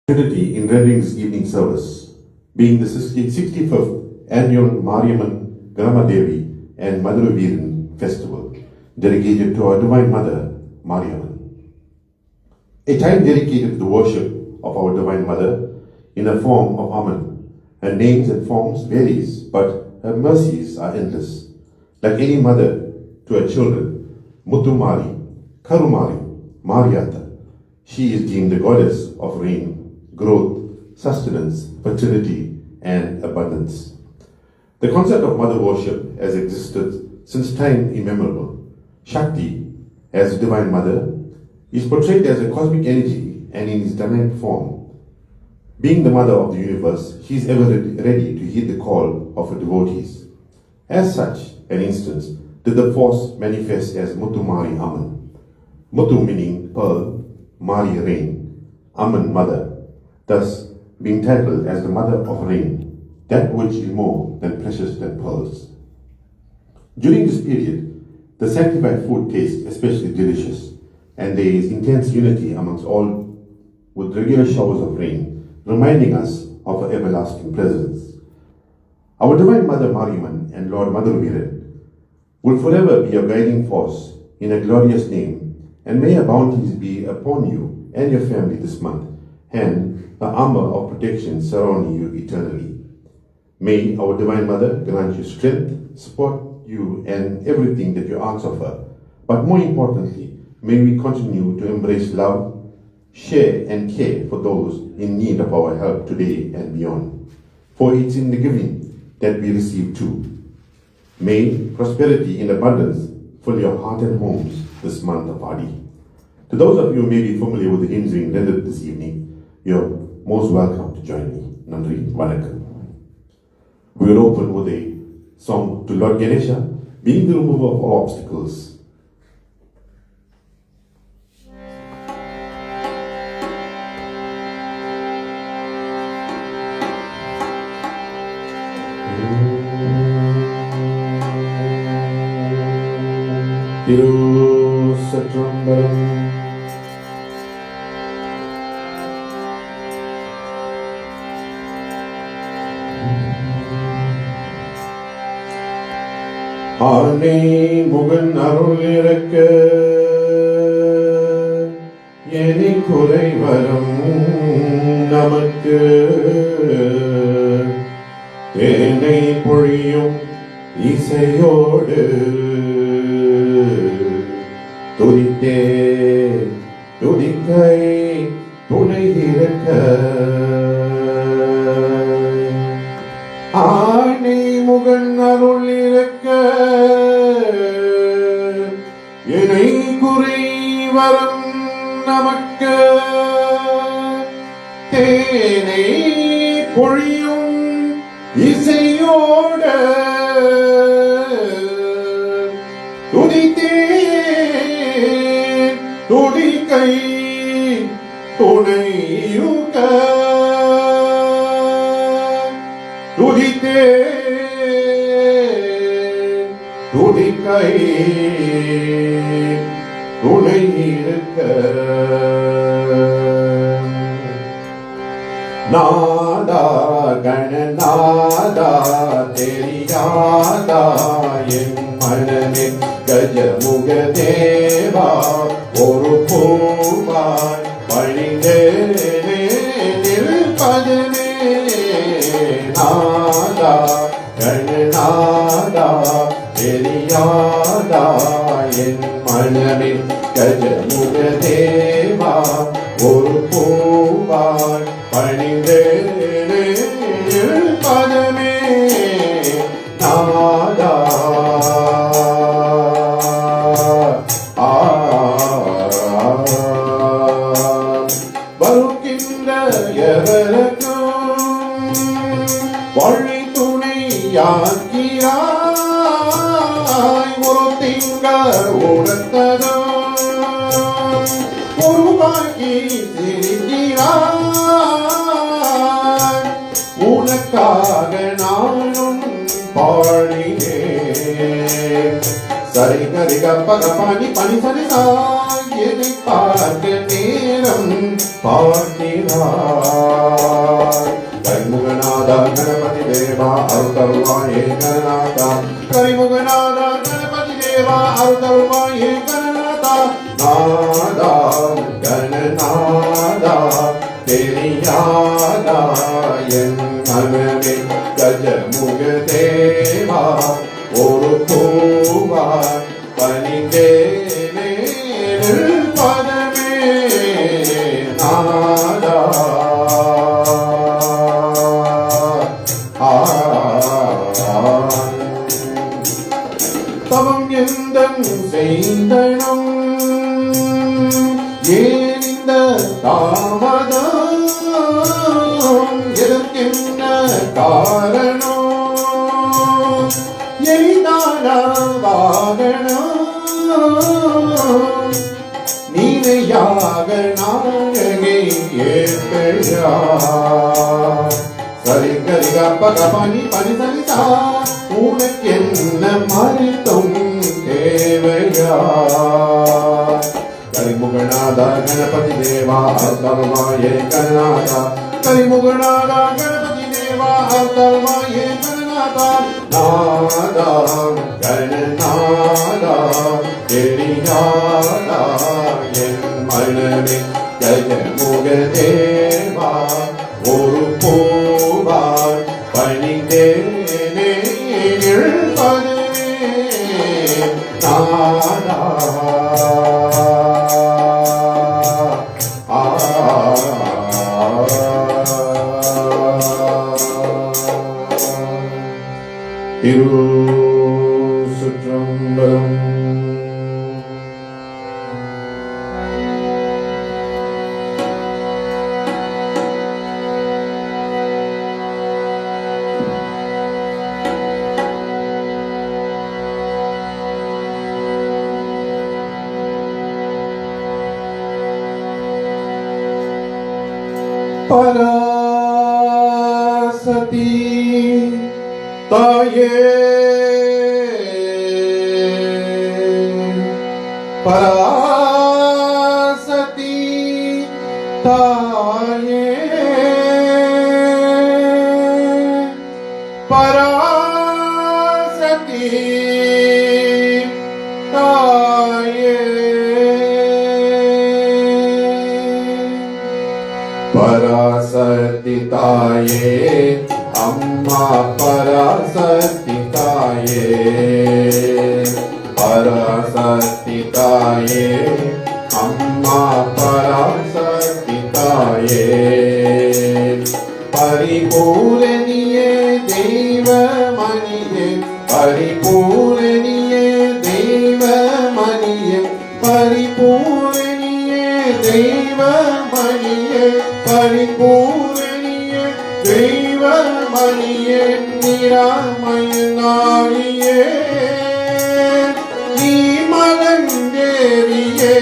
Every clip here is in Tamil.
Community in rendering this evening service, being the 65th annual Mariamman Gramadevi and Madurai festival, dedicated to our Divine Mother, Mariamman. A time dedicated to the worship of our Divine Mother in a form of Amman. Her names and forms varies, but her mercies are endless. Like any mother to her children, Muthumari, Karumari, Mariata, she is deemed the goddess of rain, growth, sustenance, fertility, and abundance. The concept of mother worship has existed since time immemorial. Shakti, as divine mother, is portrayed as a cosmic energy and in its dynamic form. Being the mother of the universe, she is ever ready to heed the call of her devotees. As such, an instance did the force manifest as Muthumari Amman. Muthu meaning pearl, Mari rain, Amman mother, thus being titled as the mother of rain, that which is more than precious than pearls. During this period, the sanctified food tastes especially delicious, and there is intense unity amongst all with regular showers of rain, reminding us of her everlasting presence. Our Divine Mother Mariamman and Lord Madurai will forever be your guiding force in a glorious name, and may her bounties be upon you and your family this month, and the armor of protection surrounding you eternally. May our Divine Mother grant you strength, support you and everything that you ask of her. But more importantly, may we continue to embrace love, share and care for those in need of our help today and beyond. For it's in the giving that we receive too. May prosperity in abundance fill your heart and homes this month of Adi. To those of you who may be familiar with the hymns being rendered this evening, you're most welcome to join me. Nandri Vanakkam. We will open with a song to Lord Ganesha, being the remover of all obstacles. Satrambaram. ஆனை முகன் அருள் இறக்க எனி குறை வரும் நமக்கு தேனை பொழியும் இசையோடு துதித்தே துதிக்கை துணை இருக்க ஆனை முகன் அருள் இறக்க இணை குறை வரம் நமக்கு தேனை பொழியும் இசையோட துதித்தே துதிக்கை துணையுக துதித்தே துதிக்கை துணை இருக்க நாதா கணநாதா தெரியாதா என் மனமே கஜமுக தேவா ஒரு பூவாய் பணிந்தேனே நிற்பதனே நாதா கணநாதா தெரியாதா என் மனமே கஜமுக தேவா ஒரு பூவாய் பணிந்தேனே நிற்பதனே நாதா வருகின்ற எவருக்கும் வழி துணையாக்கிறாய் ஒரு திங்கள் உணர்த்ததும் உருவாக்கி சிரிக்கிறாய் உனக்காக நானும் பாடினேன் சரி கரி கப்ப கபானி பனி சரி சாயனை பார்க்க நேரம் பார்க்கிறார். கரிமுகநாதா கணபதி தேவா அருள்தருவாயே கணநாதா. கரிமுகநாதா கணபதி தேவா அருள்தருவாயே கணநாதா. நாதா கணநாதா தெரியாதா என் மனமே கஜமுக தேவா ஒரு பூவா பணிந்தேனே பதமே நாதா. தவம் எந்தன் செய்தனம் ஏன் இந்த தாமதம் எதற்கென்ன காரணம் எளிதான வாகனம் நீனையாக நானகை ஏற்கையா. சரி கரி கப்ப கபனி பனி சரிதா உனக்கென்ன மருத்துவம் தேவையா. கரிமுகநாதா கணபதி தேவா அருள்தருவாயே கணநாதா. கரிமுகநாதா கணபதி தேவா அருள்தருவாயே கணநாதா. நாதா கணநாதா தெரியாதா என் மனமே கஜமுக தேவா ஒரு பூவா பணிந்தேனே பதமே நாதா. திருச்சிற்றம்பலம். பராசதி தாயே பராசதி தாயே பராசதி தாயே பராசக்தி தாயே அம்மா பராசக்தி தாயே பராசக்தி தாயே அம்மா பராசக்தி தாயே பரிபூரணியே தெய்வமணியே பரிபூரணியே தெய்வமணியே பரிபூரணியே தெய்வமணியே பரிபூரணியே தெய்வமணியே நிராமயனாளியே நீ மலங்கேறியே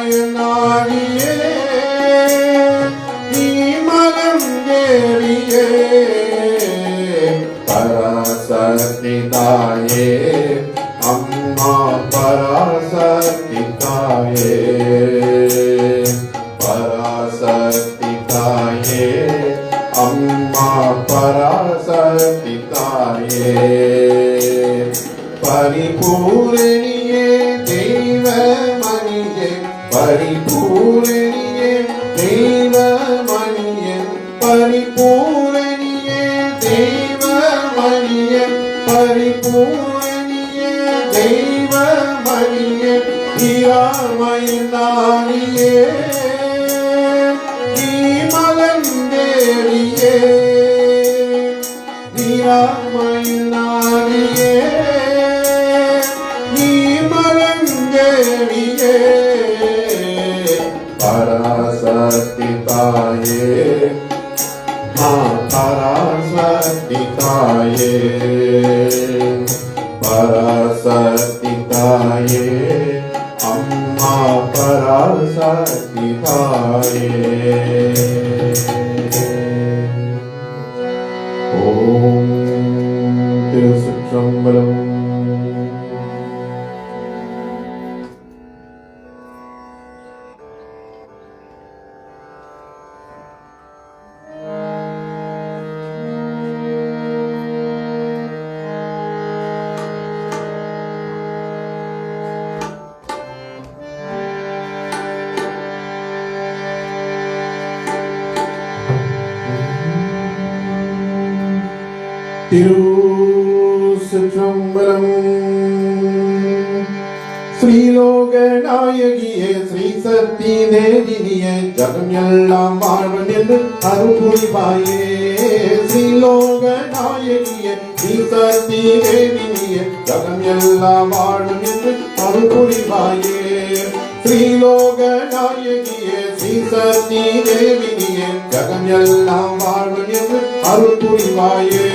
நிராமயனாளியே நீ மலங்கேறியே பராசக்தி தாயே அம்மா பராசக்தி தாயே பராசக்தி தாயே அம்மா பராசக்தி தாயே பரிபூரணியே தெய்வமணியே பரிபூரணியே தெய்வமணியே பரிபூரணியே தெய்வமணியே பரிபூரணியே தெய்வமணியே நிராமயனாளியே நீ மலங்கேறியே நிராமயனாளியே நீ மலங்கேறியே பராசக்தி தாயே பராசக்தி தாயே பராசக்தி தாயே அம்மா பராசக்தி தாயே ஓம் திருச்சிற்றம்பலம். திருச்சிற்றம்பலம். திருச்சிற்றம்பலம். ஸ்ரீலோக நாயகியே ஸ்ரீ சக்தி தேவினியே ஜகம் எல்லாம் வாழ்வன் என்று அருள்புரிவாயே. ஸ்ரீலோக நாயகியே ஸ்ரீ சக்தி தேவினியே ஜகம் எல்லாம் வாழ்வன் என்று அருள்புரிவாயே. ஸ்ரீலோக நாயகியே ஸ்ரீ சக்தி தேவினியே ஜகம் எல்லாம் வாழ்வன் என்று அருள்புரிவாயே.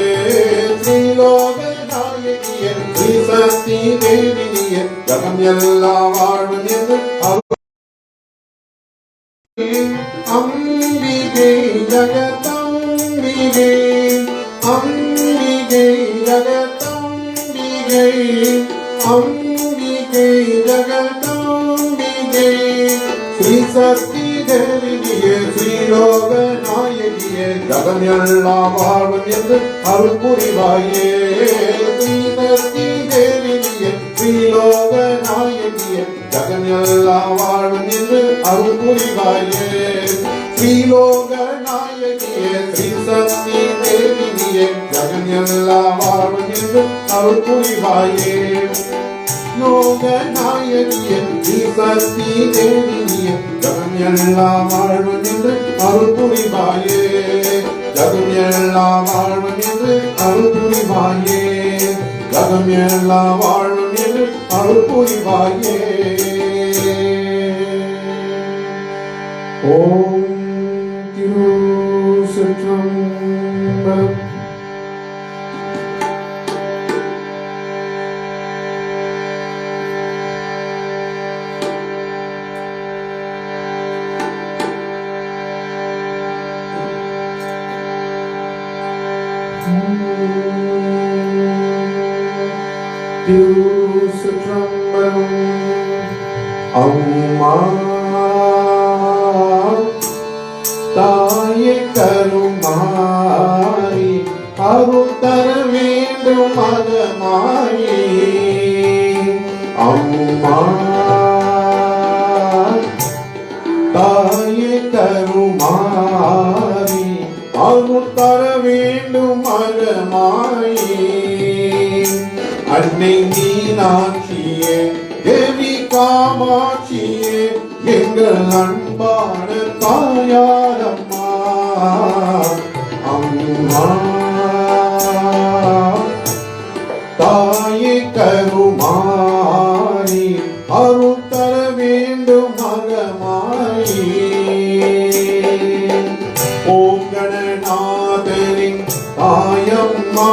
ஸ்ரீலோக நாயகியே ஸ்ரீ சக்தி தேவினியே ஜகம் எல்லாம் வாழ்வன் என்று அம்பிகை ஜகதம்பிகை அம்பிகை ஜகதம்பிகை அம்பிகை ஜகதம்பிகை ஸ்ரீ சக்தி தேவினியே ஸ்ரீலோக நாயகியே ஜகம் எல்லாம் வாழ்வன் என்று அருள் புரிவாயே. ஸ்ரீ சக்தி தேவினியே ஸ்ரீலோக நாயகியே ஜகம் எல்லாம் வாழ்வன் என்று அருள் புரிவாயே. ஸ்ரீலோக நாயகியே ஸ்ரீ சக்தி தேவினியே ஜகம் எல்லாம் வாழ்வன் என்று அருள் புரிவாயே. லோக நாயகியே ஸ்ரீ சக்தி தேவினியே ஜகம் எல்லாம் வாழ்வன் என்று அருள் புரிவாயே. ஜகம் எல்லாம் வாழ்வன் என்று அருள் புரிவாயே. ஜகம் எல்லாம் வாழ்வன் என்று அருள் புரிவாயே. ஓம் திருச்சிற்றம்பலம். திருச்சிற்றம்பலம். அம்மா தாயே கருமாரி அருள் தர வேண்டும் மகமாயி. அம்மா தாயே கருமாரி அருள் தர வேண்டும் மகமாயி. அன்னை மீனாட்சியே தேவி காமாட்சியே எங்கள் அன்பான தாயாரம்மா. அம்மா தாயே கருமாரி அருள் தர வேண்டும் மகமாயி. ஓம் கணநாதரின் தாயம்மா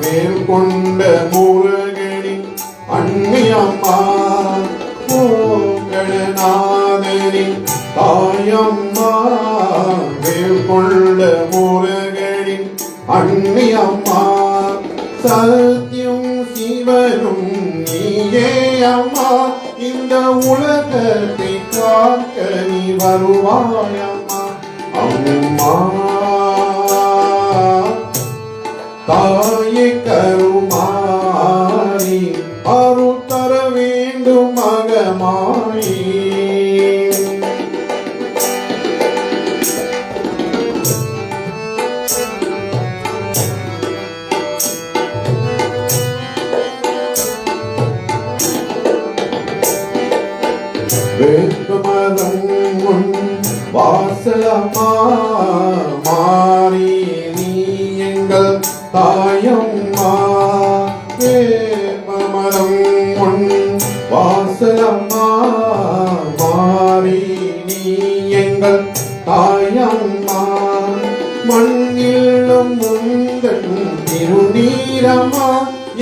வேல் கொண்ட முருகனின் அன்னையம்மா. ஓம் கணநாதரின் தாயம்மா வேல் கொண்ட முருகனின் அன்னையம்மா. சத்தியம் சிவனும் நீயே அம்மா இந்த உலகத்தை காக்க நீ வருவாயம்மா. அம்மா தாயே கருமாரி அருள் தர வேண்டும் மகமாயி. வேப்பமரம் முன் வாசலம்மா மாறி நீ எங்கள் தாயம்மா. வேப்பமரம் முன் வாசலம்மா மாறி நீ எங்கள் தாயம்மா. மண்ணிலும் முந்தன் திருநீரம்மா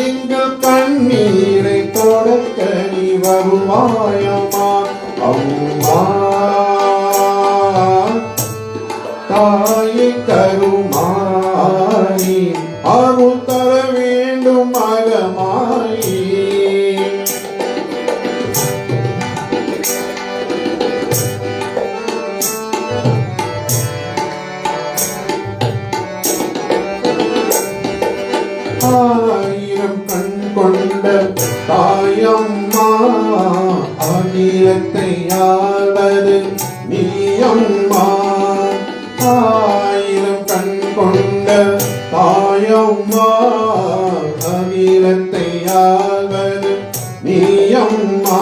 எங்கள் கண்ணீரை தொடக்க நீ வருவாயம்மா. அம்மா தாயே கருமாரி அருள் தர வேண்டும் நீ அம்மா. ஆயிரம் கண் கொண்ட தாயம்மா, அகிலத்தை ஆள்வது நீ அம்மா.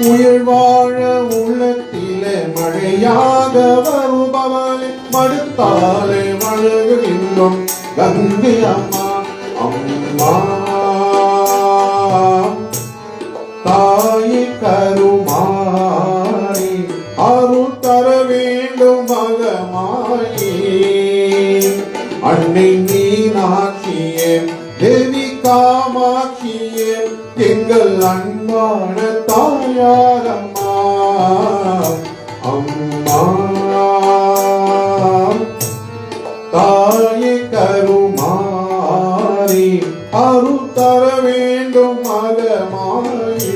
உயிர் வாழ உள்ளத்திலே மழையாக வருபவளே, மடுத்தாலே வழுகுகின்றோம் கங்கை அம்மா. அம்மா தாயே கருமாரி, அருள் தர வேண்டும் மகமாயி. அன்னை மீனாட்சியே, தேவி காமாட்சியே, எங்கள் அன்பான தாயாரம்மா. அம்மா தாயே கருமாரி, அருள் தர வேண்டும் மகமாயி.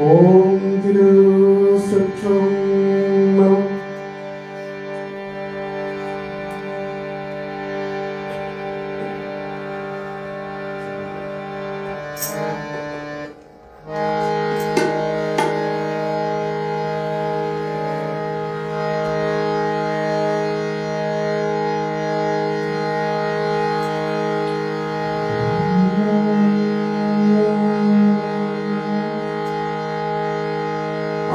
ஓம் திருச்சிற்றம்பலம்.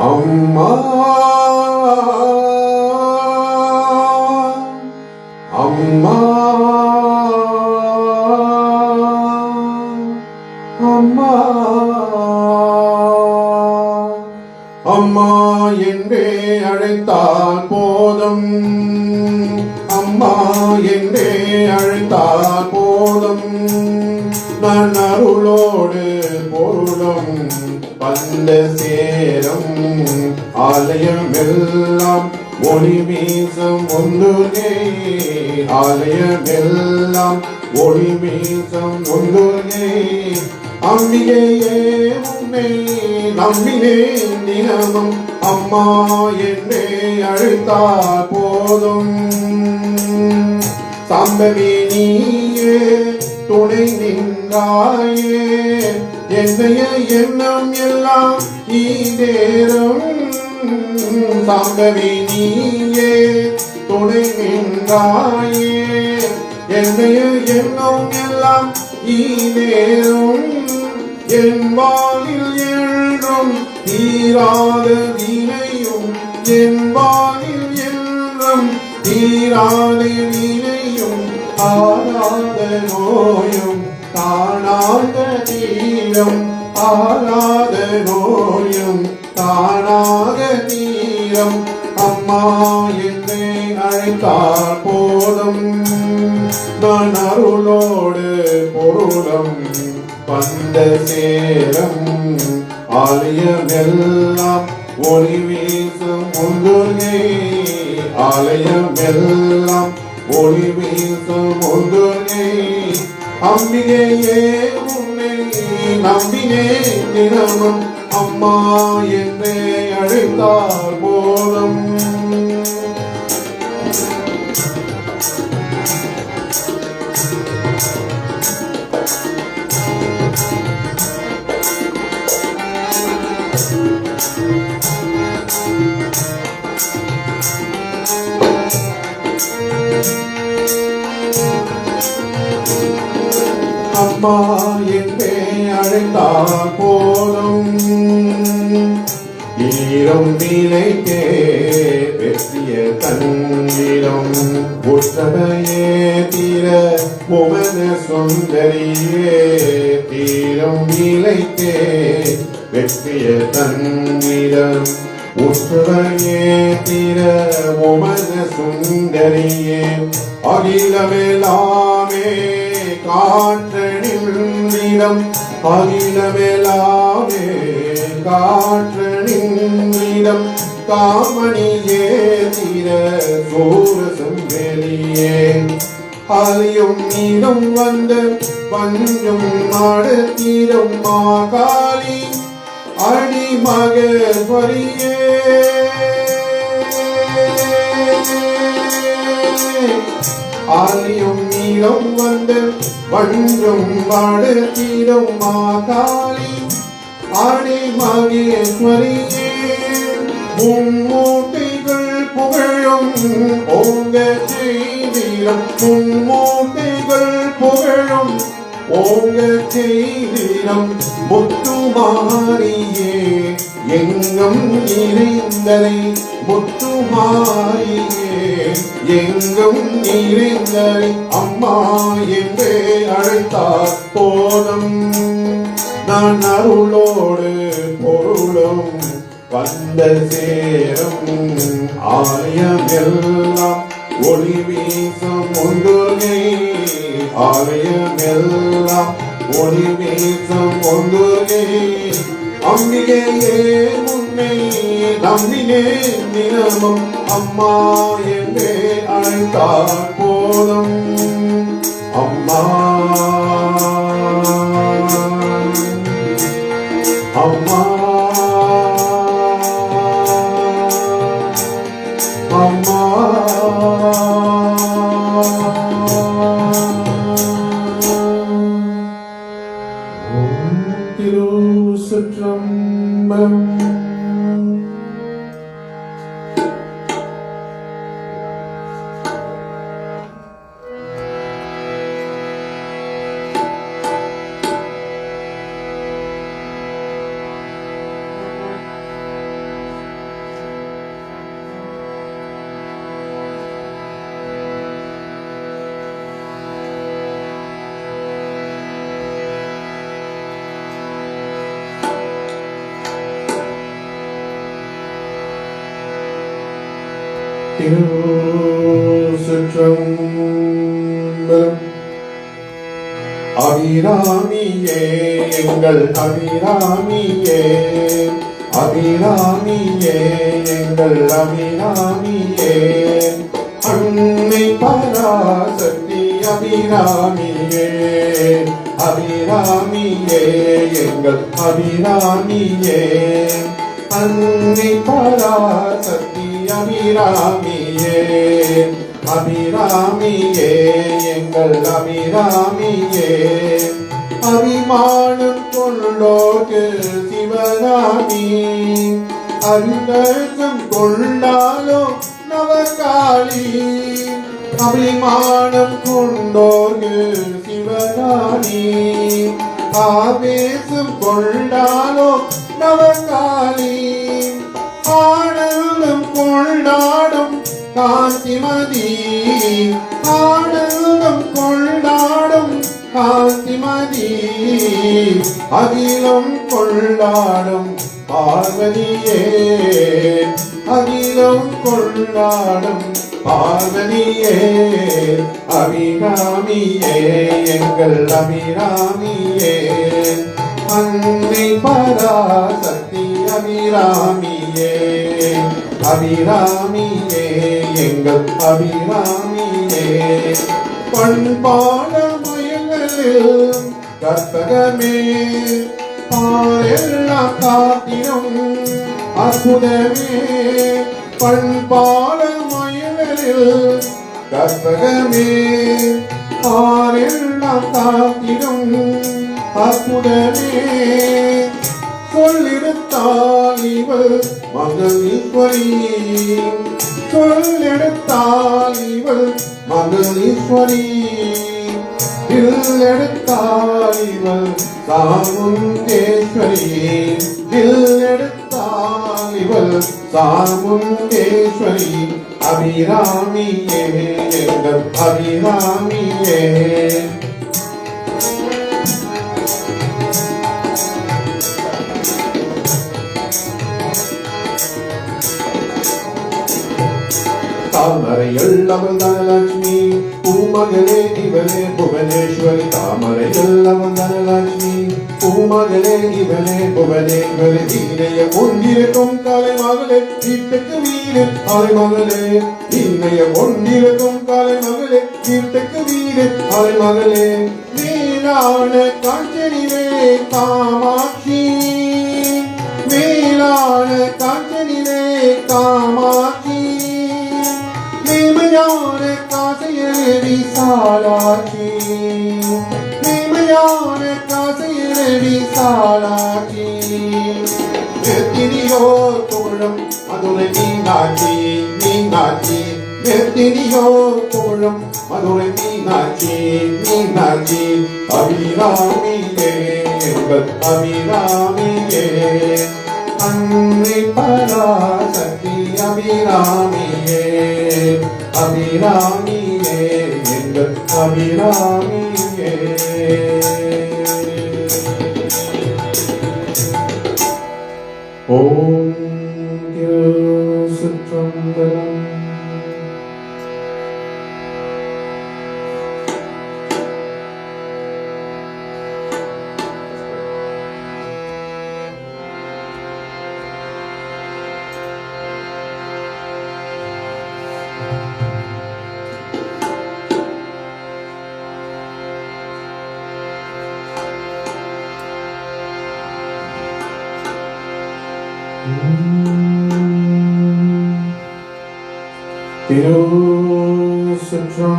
அம்மா அம்மா அம்மா அம்மா என்றே அழைத்தால் போதும். அம்மா என்றே அழைத்தால் போதும். நான் அருளோடு பொருளும் வந்து சேரும். ஆலயமெல்லாம் ஒளி வீசும் ஒன்றுகே, ஆலயமெல்லாம் ஒளி வீசும் ஒன்றுகே. அம்பிகையே உன்னை நம்பினேன் தினமும். அம்மா என்றே அழைத்தால் போதும். சாம்பவி நீயே துணை நின்றாயே, என்னைய எண்ணம் எல்லாம் ஈடேறும். சாம்பவி நீயே துணை நின்றாயே, என்னைய எண்ணம் எல்லாம் ஈடேறும். என் வாயில் என்றும் தீராத வினையும், என் வாயில் என்றும் தீராத வினையும், ஆராத நோயும் தானாக தீரம். ஆராத நோயும் தானாக தீரம். அம்மா என்னை அழைத்தால் போதும். நான் அருளோடு பொருளும் வந்த சேரம். ஆலயமெல்லாம் ஒளி வீசும் ஒன்றுகே, ஆலயமெல்லாம் ஒளி வீசும் ஒன்றுகே. அம்பிகையே உன்னை நம்பினேன் தினமும். அம்மா என்றே அழைத்தால் போதும். அம்மா என்றே அழைத்தால் போதும். ஈரம் நிலைக்கே வெற்றிய தன்னிடம். உற்றதையே தீர புவன சுந்தரியே, தீரம் நிலைக்கே வெற்றிய தன்னிடம். உற்றதையே தீர புவன சுந்தரியே, அகிலமெல்லாமே காற்றனிடம். அகிலமெல்லாமே காற்றனிடம். காமணியே தீர சூரசம் வெளியே, அலியும் நீடம் வந்த பஞ்சும் நாடு தீரம். மாகாளி அடிமகேஸ்வரியே, ஆலியும் நீளம் வந்து வன்றும் வாடு தீரும் மாகாளி ஆடி மகேஸ்வரியே மும்மூர்த்திகள் புகழும் ஓங்க செய்திரம் மும்மூர்த்திகள் புகழும் ஓங்க செய்திரம் முத்துமாரியே எங்கும் நிறைந்தரை முத்துமாரியே எங்கும் நிறைந்தரை அம்மா என்றே அழைத்தார் போதும் நான் அருளோடு பொருளும் வந்த சேரும் ஆலயம் எல்லாம் ஒளி வீசும் ஒன்றுகை ஆலயம் எல்லாம் ஒளி வீசும் ஒன்றுகை அம்பிகையே முன்னை நம்பினே தினமும் அம்மா என்றே அழைத்தார் போதும் அம்மா அம்மா அம்மா திருச்சிற்றம்பலம். திருச்சிற்றம்பலம். அபிராமியே எங்கள் அபிராமியே அபிராமியே எங்கள் அபிராமியே அன்னை பராசக்தி அபிராமியே அபிராமியே எங்கள் அபிராமியே அன்னை பராசக்தி அபிராமியே அபிராமியே எங்கள் அபிராமியே அபிமானம் கொண்டோக்கு சிவராமி அருந்தம் கொண்டாலோ நவகாளி அபிமானம் கொண்டோக்கு சிவராணி ஆவேசம் கொண்டாலோ நவகாளி ஆனந்தம் கொண்டாடும் காந்திமதி ஆனந்தம் கொண்டாடும் காந்திமதி அகிலம் கொண்டாடும் பார்வதியே அகிலம் கொண்டாடும் பார்வதியே அபிராமியே எங்கள் அபிராமியே அன்னை பராசக்தி அபிராமியே அபிராமியே எங்கள் அபிராமியே பண்பாட மயங்களில் கற்பகமே பாரெல்லாம் காத்திரும் அற்புதமே பண்பாட மயங்களில் கற்பகமே பாரெல்லாம் காத்திரும் அற்புதமே சொல்லெடுத்தால் இவள் மகளீஸ்வரி சொல்லெடுத்தால் இவள் மகளீஸ்வரி எடுத்தால் இவள் சாமுண்டேஸ்வரி எடுத்தால் இவள் சாமுண்டேஸ்வரி அபிராமியே எங்கள் அபிராமியே தாமரைகள் அவள் தனலட்சுமி பூமகளே இவளே புவனேஸ்வரி தாமரைகள் அவள் தனலட்சுமி பூமகளே இவளே புவனேஸ்வரி இணைய ஒன்றிருக்கும் கலை மகளே வீட்டுக்கு வீடு அலை மகளே இணைய ஒன்றிருக்கும் கலை மகளே வீட்டுக்கு வீடு அலை மகளே மேலான காஞ்சனிலே காமாட்சி மேலான காஞ்சனிலே காமாட்சி காசையேறி சாலாட்சி நீமையான காசையடி சாலாட்சி எத்தனையோ தோழம் மதுரை மீனாட்சி மீனாட்சி எத்தனையோ தோழம் மதுரை மீனாட்சி மீனாட்சி அபிராமியே எங்கள் அபிராமியே அன்னை பராசக்தி அபிராமியே அபிராமியே எங்கள் அபிராமியே ஓம் திருச்சிற்றம்பலம்.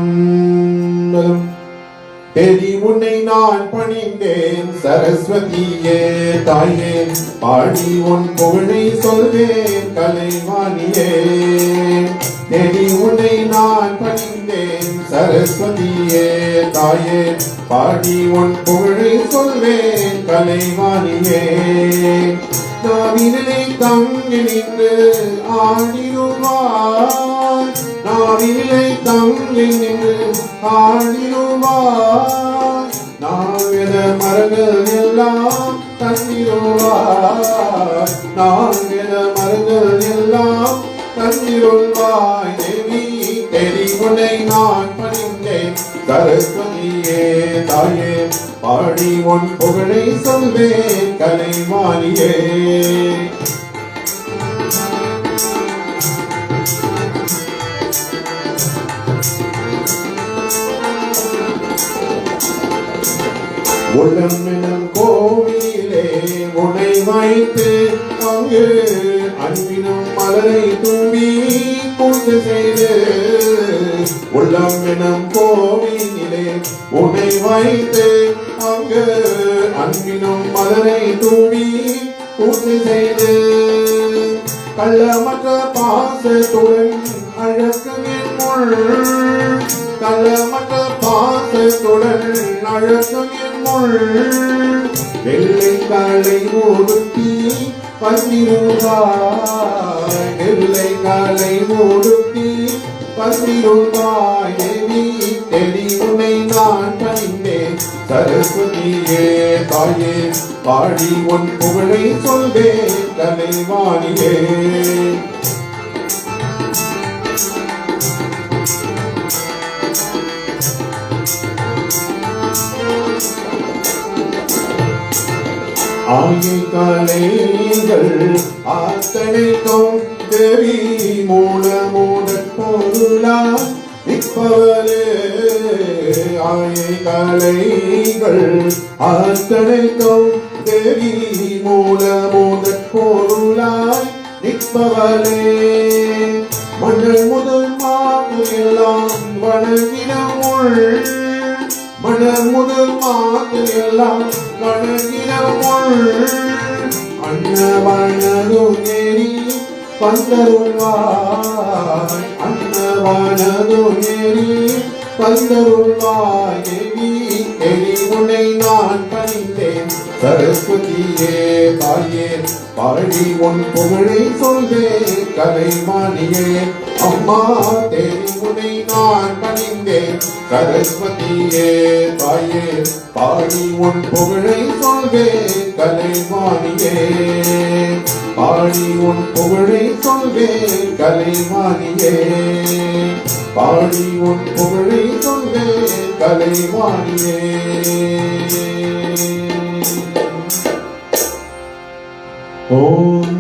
திருச்சிற்றம்பலம். தேடி உன்னை நான் பணிந்தேன் சரஸ்வதியே தாயே பாடி உன் புகழை சொல்வேன் கலைவாணியே. தேடி உன்னை நான் பணிந்தேன் சரஸ்வதியே தாயே பாடி உன் புகழை சொல்வேன் கலைவாணியே. நாவினை தங்கி நின்று ஆடிடுவாய் நாவினை தங்கி நின்று ஆடிடுவாய் நாவித மரங்கள் எல்லாம் தந்திடுவாய் நாவித மரங்கள் எல்லாம் தந்திடுவாய். தேவி தேடி உன்னை நான் பணிந்தேன் சரஸ்வதியே தாயே பாடி உன் புகழை சொல்வேன் கலைவாணியே. உள்ளம் எனும் கோவிலே உன்னை வைத்து அங்கு அன்பினும் மலரை தூவி பூஜை செய்து. உள்ளம் எனும் கோவிலே உன்னை வைத்து அங்கு அன்பினும் மலரை தூவி பூஜை செய்து. கள்ளமற்ற பாசத்துடன் அழகும் என் முள் கள்ளமற்ற பாசத்துடன் அழகும் என் முள் வெள்ளை காலை மூடுத்தி பந்திருவாய் வெள்ளை காலை மூடுத்தி பந்திருவாய். தேவி தேடி உன்னை நான் பணிந்தேன் சரஸ்வதியே தாயே பாடி உன் புகழை சொல்வேன் கலைவாணியே. ஆயை கலைகள் அத்தனைக்கும் தேவி மூல மூல பொருளா நிற்பவளே. ஆயை கலைகள் அத்தனைக்கும் தேவி மூல மூல பொருளாய் நிற்பவளே. மண்ணில் முதல் மாவு எல்லாம் வணங்கின உள் மணல் முதல் மாத்து எல்லாம் வணங்கின முள் அன்னவானதும் ஏறி பந்தருள்வாய் அன்னவானதும் ஏறி பந்தருள்வாய். தேவி தேடி உன்னை நான் பணிந்தேன் சரஸ்வதியே தாயே பாடி உன் புகழை சொல்வேன் கலைவாணியே. அம்மா தேடி உன்னை நான் பணிந்தேன் சரஸ்வதியே தாயே பாடி உன் புகழை சொல்வேன் கலைவாணியே. பாடி உன் புகழை சொல்வேன் கலைவாணியே. பாடி உன் புகழை சொல்வேன் கலைவாணியே. ஓம்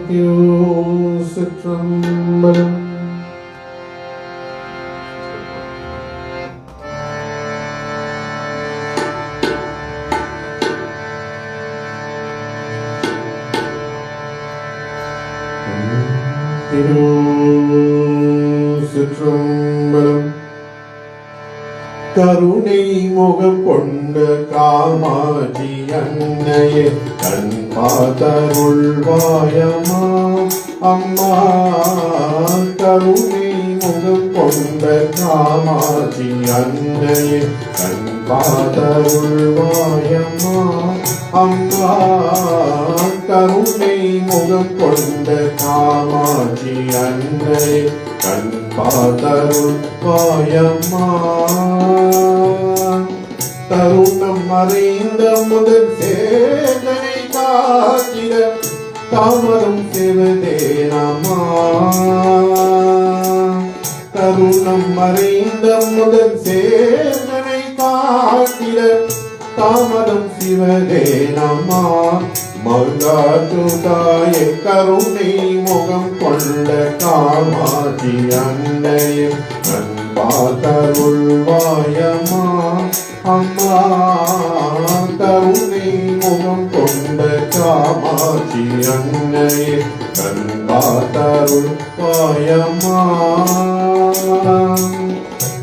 திருச்சிற்றம்பலம். திருச்சிற்றம்பலம். கருணை முகம் கொண்ட காமாட்சி அன்னையே கண் பார்த்தருள்வாயம்மா அம்மா. கருணை முகம் கொண்ட காமாட்சி அன்னையே கண் பார்த்தருள்வாயம்மா அம்மா. கருணை முகம் கொண்ட காமாட்சி அன்னையே கண் பார்த்தருள்வாயம்மா. தருணம் மறைந்த முதல் சேதனை காத்திட தாமரம் சிவதேனமா. தருணம் மறைந்த முதல் சேதனை காத்திட தாமரம் சிவதேனமா. மங்காற்றுதாய கருணை முகம் கொண்ட காமாட்சி அன்னையே கண் பார்த்தருள்வாயம்மா அம்மா. கருணை முகம் கொண்ட காமாட்சி அன்னையே கண் பார்த்தருள்வாயம்மா.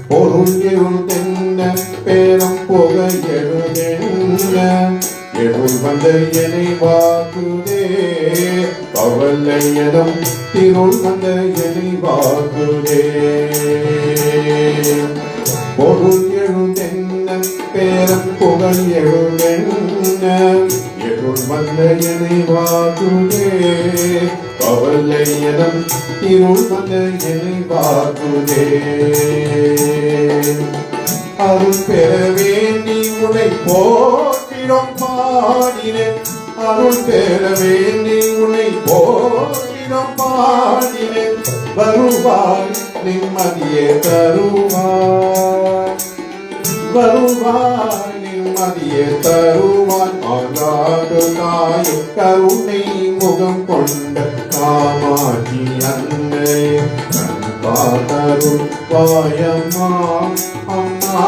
பொருள் எழுதென்ன பேரம் புக எழுதென்ன எழுள் வந்த என்னை வாக்குதே கவலையடம் திருள் வந்த என்னை வாக்குதே. பொருள் எழுதென்ன பேரம் புகழ் எழுதென்ன எழுள் வந்த என்னை வாக்குதே கவலையடம் திருள் வந்த என்னை வாக்குதே. அருள் பெற வேண்டி உனை போற்றிடும் பாடினேன். அருள் பெற வேண்டி உனை போற்றிடும் பாடினேன். வருவாய் நிம்மதியே தருவாய். வருவாய் நிம்மதியே தருவாய். ஆகாடு தாய் கருணை முகம் கொண்ட காமாட்சி அன்னையே கண் பார்த்தருள்வாயம்மா அம்மா.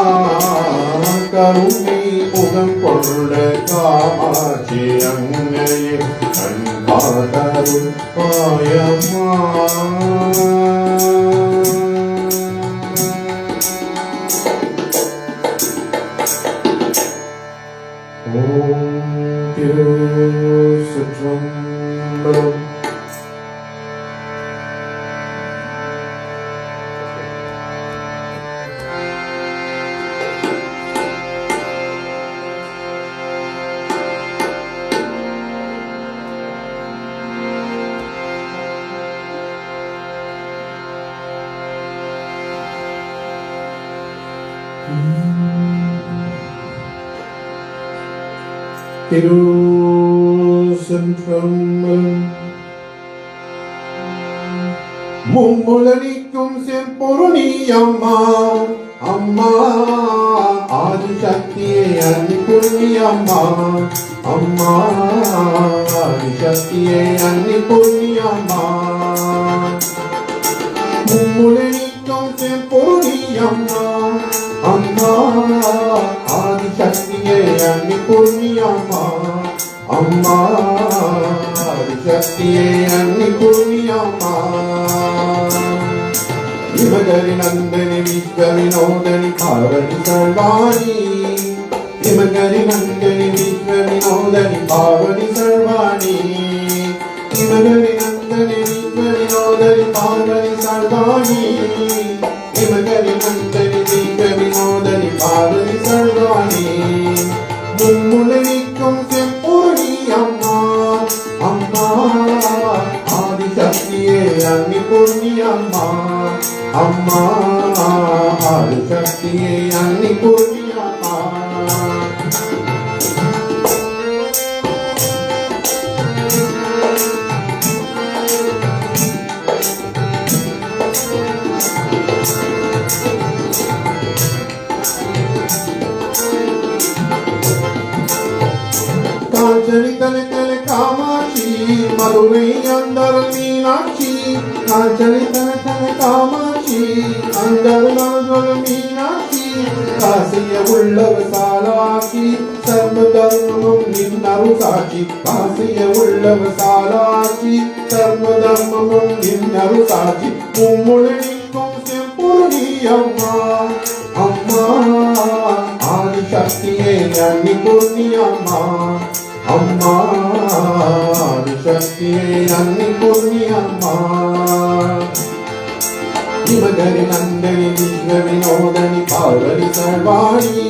கருணை முகம் கொண்ட காமாட்சி அன்னையே கண் பார்த்தருள்வாயம்மா. ஓம் திருச்சிற்றம்பலம். திருச்சிற்றம்பலம். மும்முலனிக்கும் செம்பொருணி அம்மா அம்மா. ஆதிசக்தியே அன்னிபுண்ணி அம்மா அம்மா. ஆதிசக்தியே அன்னிபுண்ணி அம்மா. மும்முலனிக்கும் செம்பொருணி அம்மா அம்மா. ஆதிசக்தியே அன்னிபுண்ணி அம்மா அம்மா. ஆதிசக்தியே அன்னிபுண்ணி அம்மா. இமகரி நந்தனி விஸ்வ வினோதனி பார்வதி சர்வாணி. இமகரி நந்தனி விஸ்வ வினோதனி பார்வதி சர்வாணி. இமகரி நந்தனி விஸ்வ வினோதனி பார்வதி சர்வாணி. இமகரி நந்தனி விஸ்வ வினோதனி பார்வதி சர்வாணி. மும்முலனிக்கும் செம்பொருணி அம்மா அம்மா. ஆதிசக்தியே அன்னிபுண்ணி அம்மா அம்மா. ஆதிசக்தியே அன்னிபுண்ணி அம்மா. காஞ்சனி தலை தலை காமாட்சி மதுரை அந்தரல் மீனாட்சி. காஞ்சனி தலை தலை காமாட்சி அந்தரல் மீனாட்சி. காசிய உள்ளவ சாலாட்சி சர்வ தர்மமும் நின்னருள் சாட்சி. காசிய உள்ளவ சாலாட்சி சர்வ தர்மமும் நின்னருள் சாட்சி. மும்முலனிக்கும் செம்பொருணி அம்மா அம்மா. சக்தியே அன்னி புண்ணியம்மா அம்மா ஆதிசக்தியே அன்னி புண்ணியம்மா நிமகரி நந்தனி விஸ்வ வினோதனி பார்வதி சர்வாணி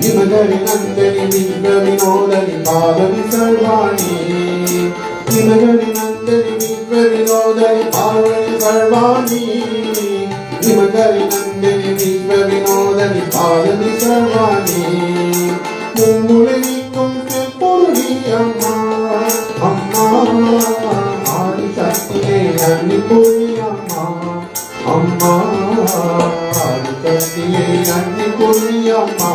நிமகரி நந்தனி விஸ்வ வினோதனி பார்வதி சர்வாணி நிமகரி நந்தனி விஸ்வ வினோதனி பார்வதி சர்வாணி நிமகரி நந்தனி விஸ்வ வினோதனி பார்வதி சர்வாணி மும்முளைக்கும் செப்பொருளி அம்மா அம்மா ஆதிசக்தியே அன்னி புண்ணியம்மா அம்மா ஆதிசக்தியே அன்னி புண்ணியம்மா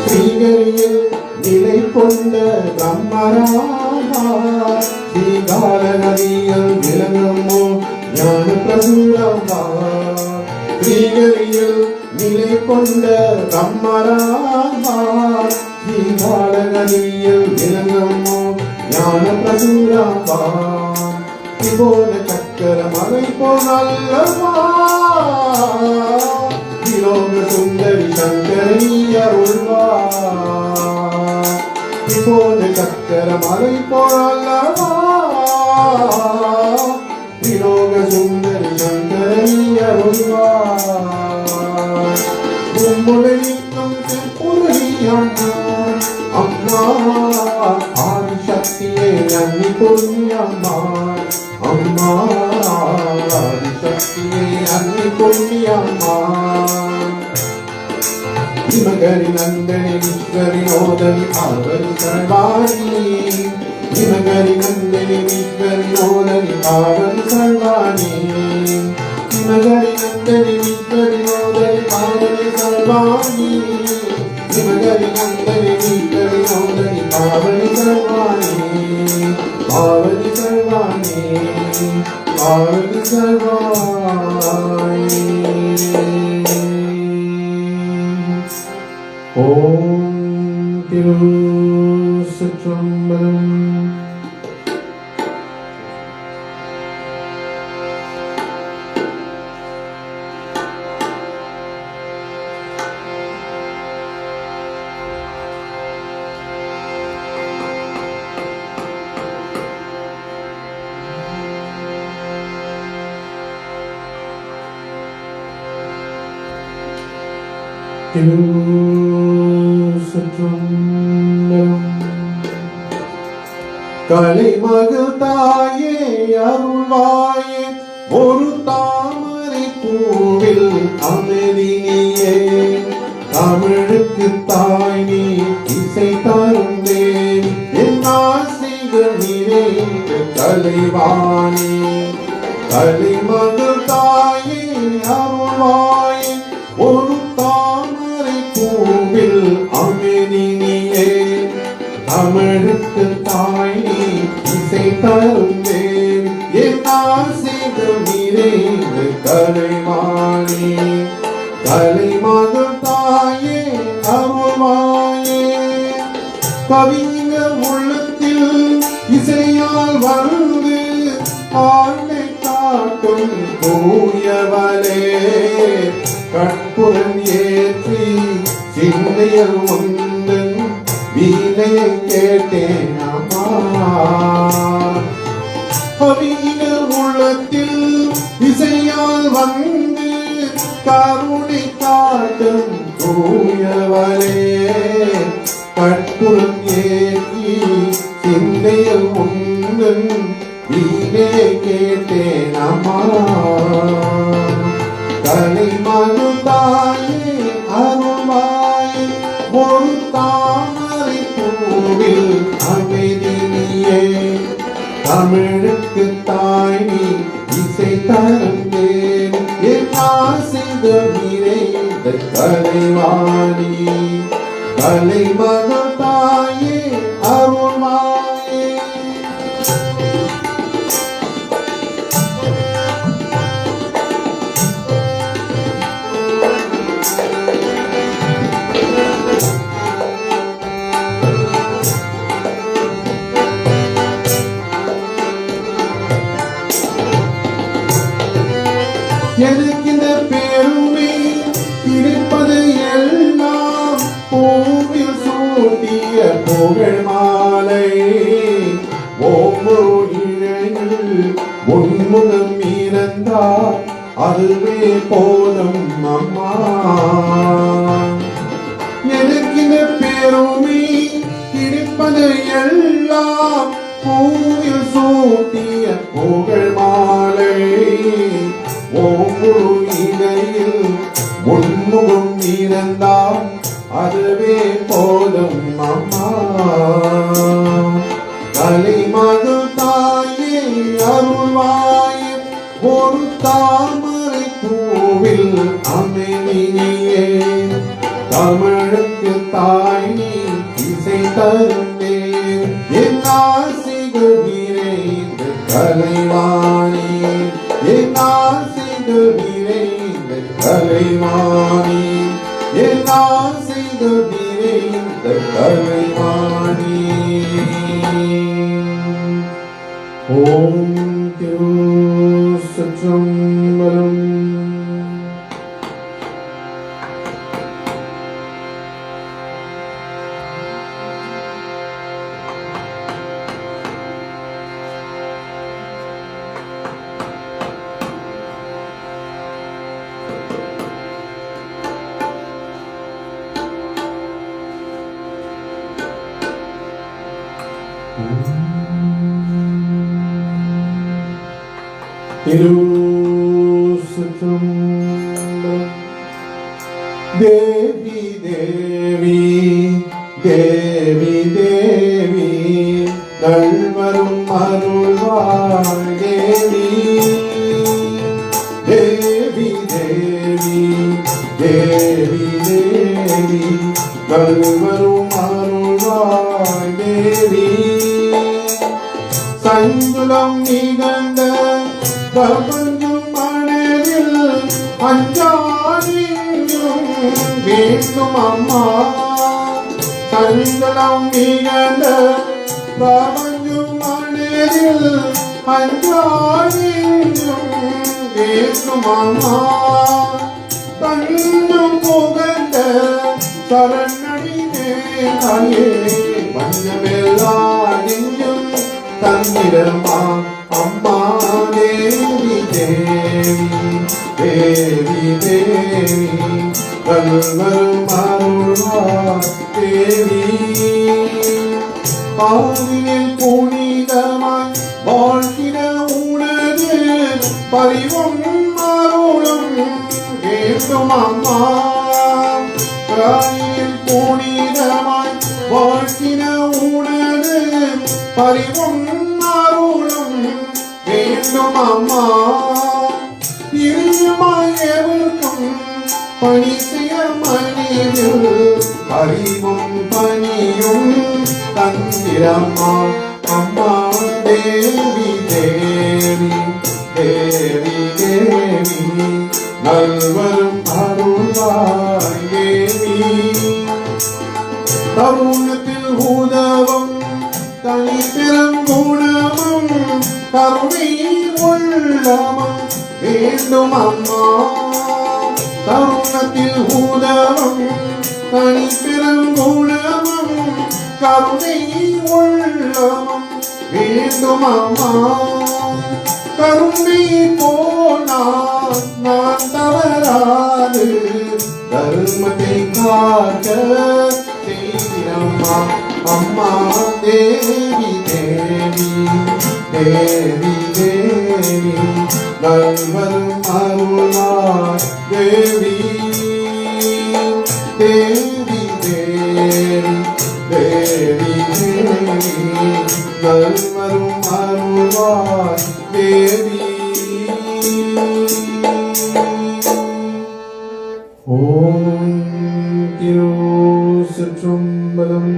ஸ்ரீகரியில் நிலை கொண்ட பிரம்மராமா ஸ்ரீகாலகதியில் விளங்குமோ ஞான பிரசுரமா ஸ்ரீகரியில் நிலை கொண்ட பிரம்மராமா ஸ்ரீகாலகதியில் விளங்குமோ ஞான பிரசுரமா திரிபுவன சக்கர மலை போலல்லவா விலோக சுந்தரி சங்கரி அருள்வார் திரிபுவன சக்கர மலை போலல்லவா விலோக சுந்தரி சங்கரி அருள்வார் மும்முளைக்கும் செப்புரளி அம்மா அம்மா ஆதிசக்தியே அன்னி புண்ணியம்மா அம்மா ஆதிசக்தியே அன்னி புண்ணியம்மா நிமகரி நந்தனி விஸ்வ வினோதனி பார்வதி சர்வாணி நிமகரி நந்தனி விஸ்வ வினோதனி பார்வதி சர்வாணி நிமகரி நந்தனி விஸ்வ வினோதனி பார்வதி சர்வாணி நிமகரி நந்தனி விஸ்வ வினோதனி பார்வதி சர்வாணி பார்வதி சர்வாணி பார்வதி சர்வாணி ஓம் திருச்சிற்றம்பலம். கலைமகள் தாயே அருள்வாயே ஒரு தாமரை பூவில் அமைதினியே தமிழுக்கு தாய் நீ இசை தருந்தேன் என் ஆசைகள் நிறைந்த கலைவாணி கலைமகள் தாயே அருள்வாயே ஒரு தாமரை பூவில் அமைதினியே தமிழுக்கு தாய் நீ இசை தருந்தேன் என் ஆசைகள் நிறைந்த கலைவாணி கலைமகள் தாயே அருள்வாயே கவிஞர் உள்ளத்தில் இசையால் வந்து ஆண்டை காட்டும் தூயவளே கற்புடன் ஏற்றி சிந்தையில் உந்தன் வீணையை கேட்டேன் அம்மா கவிஞர் உள்ளத்தில் இசையால் வந்து கருணை காட்டும் தூயவளே கற்புடன் ஏற்றி சிந்தையில் உந்தன் வீணையை கேட்டேன் அம்மா கலைமகள் தாயே அருள்வாயே ஒரு தாமரை பூவில் அமைதினியே தமிழுக்கு தாய் நீ இசை தருந்தேன் என் ஆசைகள் நிறைந்த கலைவாணி கலைமகள் தாயே அருள்வாயே புகழ் மாலை ஒவ்வொரு இழையில் உன்முகம் இருந்தால் அதுவே போதும் அம்மா. எனக்கு இந்த பெருமை கிடைப்பது எல்லாம் பூவில் சூட்டிய புகழ் மாலை ஒவ்வொரு இடையில் உன்முகம் இருந்தால் அதுவே போதும் அம்மா. கலைமகள் தாயே அருள்வாயே ஒரு தாமரை பூவில் அமைதியே. தமிழுக்கு தாய் நீ இசை தருந்தே என் ஆசைகள் நிறைந்த கலைவாணி. என் ஆசைகள் நிறைந்த கலைவாணி. என் ஆசைகள் நிறைந்த கலைவாணி. ஓம் திருச்சிற்றம்பலம். திருச்சிற்றம்பலம். தேவி தேவி தேவி தேவி நல்வரும் அருள்வாள் தேவி. தேவி தேவி தேவி தேவி நல்வரும் அருள்வாள் தேவி. சங்குலம் நிகழ்ந்த பிரபஞ்சம் மனதில் அஞ்சாதியும் வேண்டும் அம்மா. சங்குலம் நிகழ்ந்த பிரபஞ்சம் மனதில் அஞ்சாதியும் வேண்டும் அம்மா. தன்னும் புகழ்ந்த சரணடினே தாயே பஞ்சமெல்லாம் நெஞ்சும் தந்திரமா அம்மா. தேவி தேவி தேவி தேவி கல்வரும் அருள்வார் தேவி. ஆதியில் புனிதமாய் வாழ்கிற உனது பரிவும் அருளும் வேண்டும் அம்மா. ஆதியில் புனிதமாய் வாழ்கிற உனது பரிவும் அருளும் வேண்டும் அம்மா. பிரியமாயவர்க்கும் பணி செய்ய மனிதில் அறிவும் பணியும் தந்திரம்மா அம்மா. தேவி தேவி தேவி தேவி நல்வரும் அருள்வாய் தேவி. தருணத்தில் உதவும் தனி பெருங்குணமும் கருணை உள்ளமும் வேண்டும் அம்மா. தருணத்தில் உதவும் தனி பெருங்குணமும் கருணை உள்ளமும் வேண்டும் அம்மா. கருணை போனால் நான் தவறாது தர்மத்தை காக்க செய்கிறம்மா அம்மா. தேவி தேவி தேவி தேவி நல்வரும் அருள்வார் தேவி. தேவி தேவி தேவி தேவி நல்வரும் அருள்வார் தேவி. ஓம் திருச்சிற்றம்பலம்.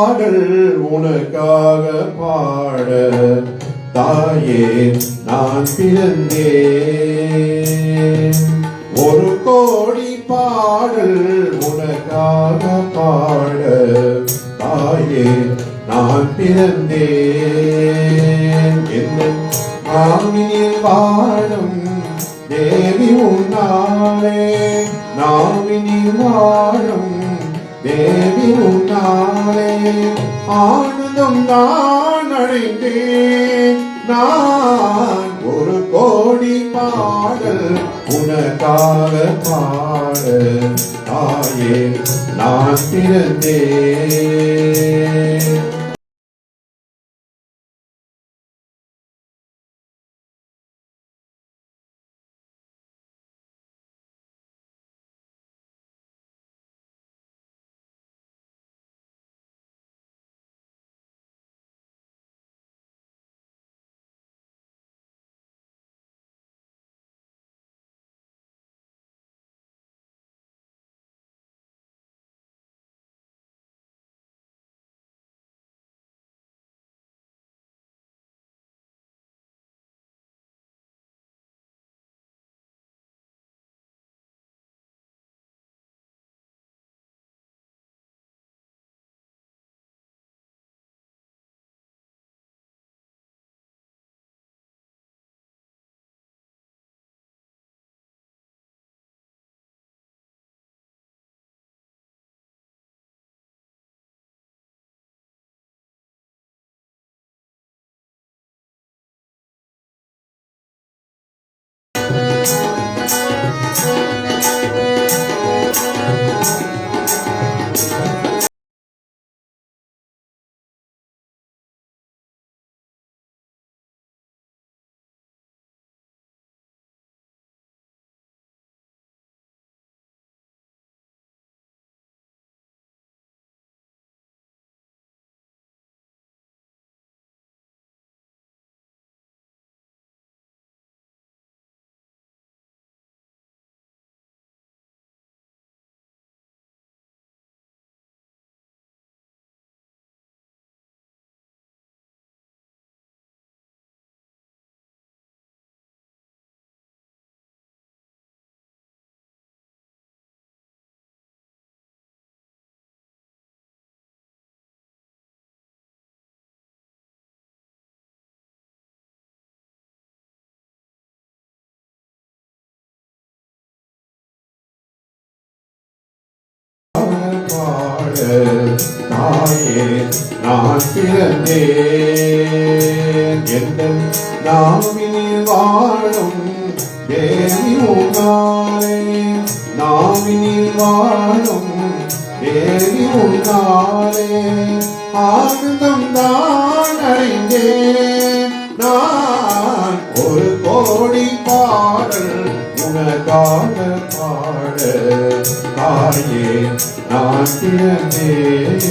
பாடல் உனக்காக பாட தாயே நான் பிறந்தேன். ஒரு கோடி பாடல் உனக்காக பாட தாயே நான் பிறந்தேன். என் நாவினில் வாழும் தேவி உன்னாலே, நாவினில் வாழும் தேவி உன்னாலே ஆனந்தம் நான் அடைந்தேன். நான் ஒரு கோடி பாடல் உனக்காக பாட தாயே நான் பிறந்தேன். தாயே நான் பிறந்தேன். எந்த நாவினில் வாழும் தேவி உன்னாலே, நாவினில் வாழும் தேவி உன்னாலே ஆனந்தம் நான் அடைந்தேன். நான் ஒரு கோடி பாடல் உனக்காக பாட தாயே நான் பிறந்தேன்.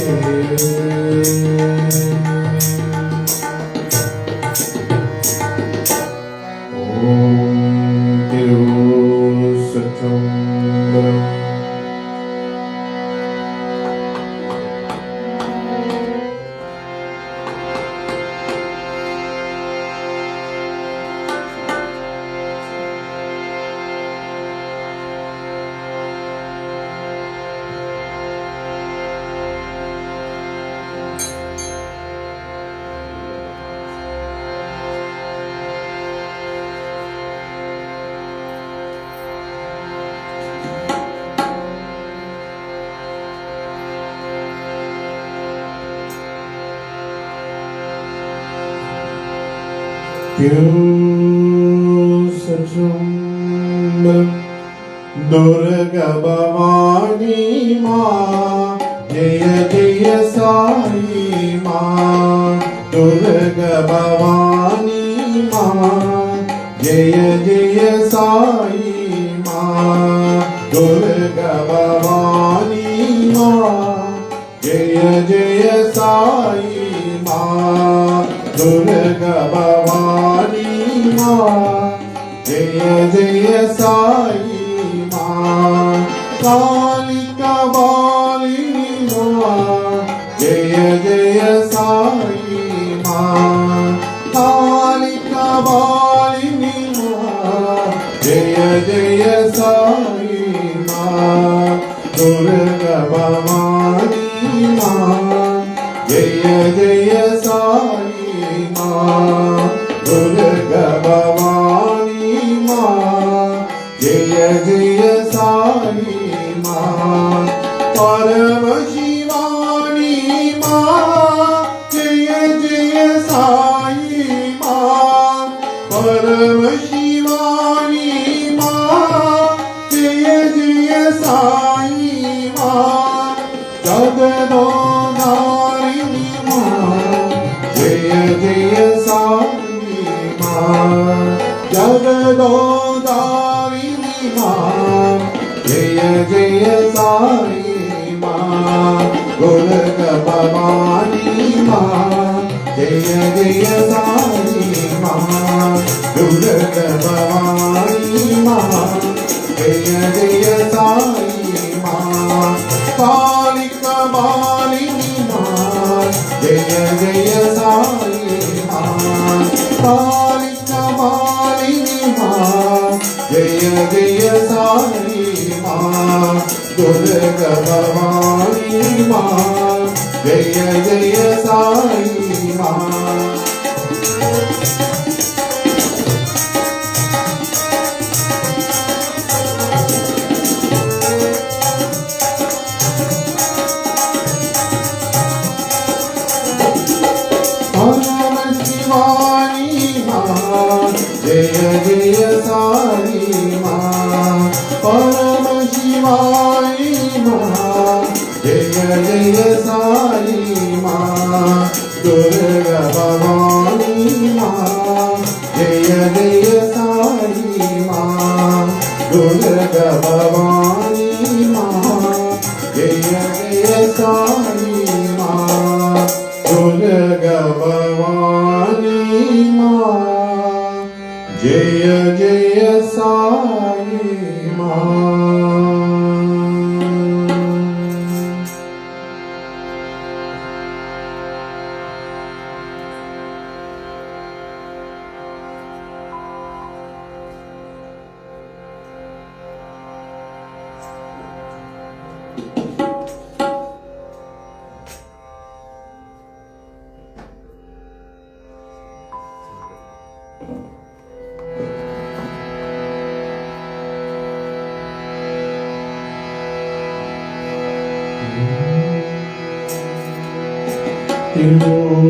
ஓம் திருச்சிற்றம்பலம். திருச்சிற்றம்பலம். துர்கா பவானி மா ஜெய ஜெய சாயி மா. துர்கா பவானி மா ஜெய ஜெய சாயி மா. துர்கா பவானி மா ஜெய ஜெய சாயி மா. துர்கா பவானி மா ஜெய ஜெய சாயி மா. காளிகா வாலினி மா ஜெய ஜெய जय साई माँ दुर्गा भवानी माँ जय जय साई माँ परम शिवानी माँ जय जय साई माँ परम शिवानी माँ जय जय साई माँ जगदोधारिणी माँ जय जय साई माँ जगदोधारिणी माँ जय जय साई माँ दुर्गा भवानी माँ जय जय साई माँ दुर्गा भवानी माँ जय जय साई माँ कालिका मालिनी माँ जय जय साई माँ कालिका मालिनी माँ जय जय साई माँ दुर्गा भवानी माँ जय जय साई माँ परम शिवानी माँ जय जय साई माँ परम शिवानी माँ जय जय साई माँ दुर्गा भवानी माँ जय जय साई माँ दुर्गा भवानी माँ जय जय साई माँ दुर्गा भवानी माँ जय जय साई माँ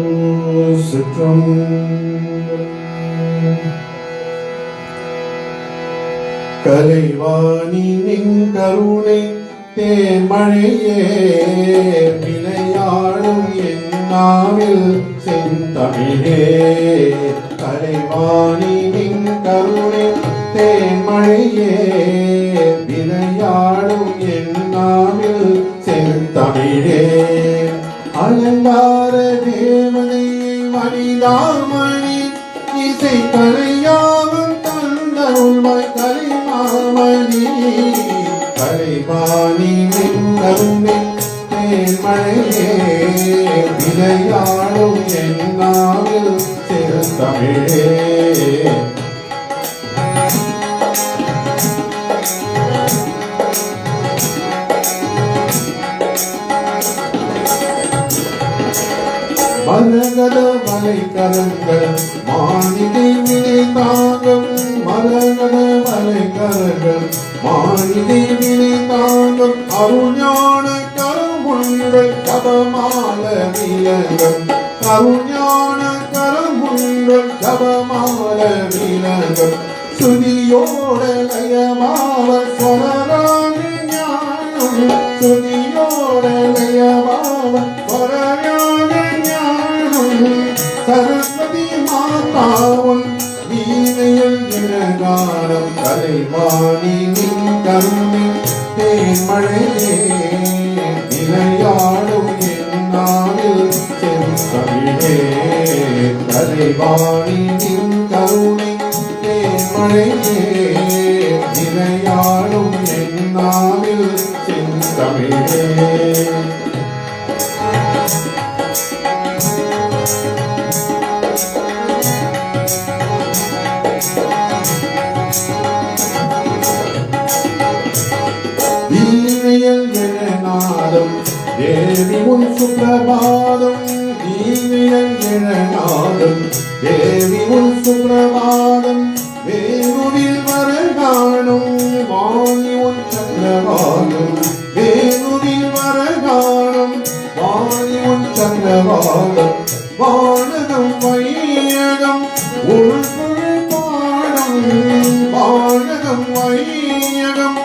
திருசுற்றம் கலைவாணி நின் கருணை தேன்மழையே விளையாடும் என்னாவில் செந்தமிழே கலைவாணி நின் கருணை தேன்மழையே விளையாடும் என்னாவில் செந்தமிழே அலங்கார தேவனை மணிதாமணி இசை கலையாவும் தந்தருள்வாய் கலைமாமணி கலைவாணி மின்னருமே தேன்மழையே விளையாடும் என்னாவில் செந்தமிழே மரகத வலைக்கரங்கள் மாளிகை வினை தாங்கும் மரகத வலைக்கரங்கள் மாளிகை வினை தாங்கும் அருஞான கருமுள்கள் ஜபமால விலங்கம் அருஞான கருமுள்கள் ஜபமால விலங்கம் சுதியோட லயமாவ சொரராக ஞானம் சுதியோட லயமாவ சொரராக சரஸ்வதி மாதாவுன் வீணையில் இனகாரம் கலைவாணி நின் கருணை தேன்மழையே விளையாடும் என்னாவில் செந்தமிழே கலைவாணி நின் கருணை தேன்மழையே விளையாடும் என்னாவில் செந்தமிழே வீணையில் நாதம் தேவி உன் சுப்பிரபாதம் பாடம் வானகம் வையகம் உள்புகழ் பாடம் வானகம் வையகம்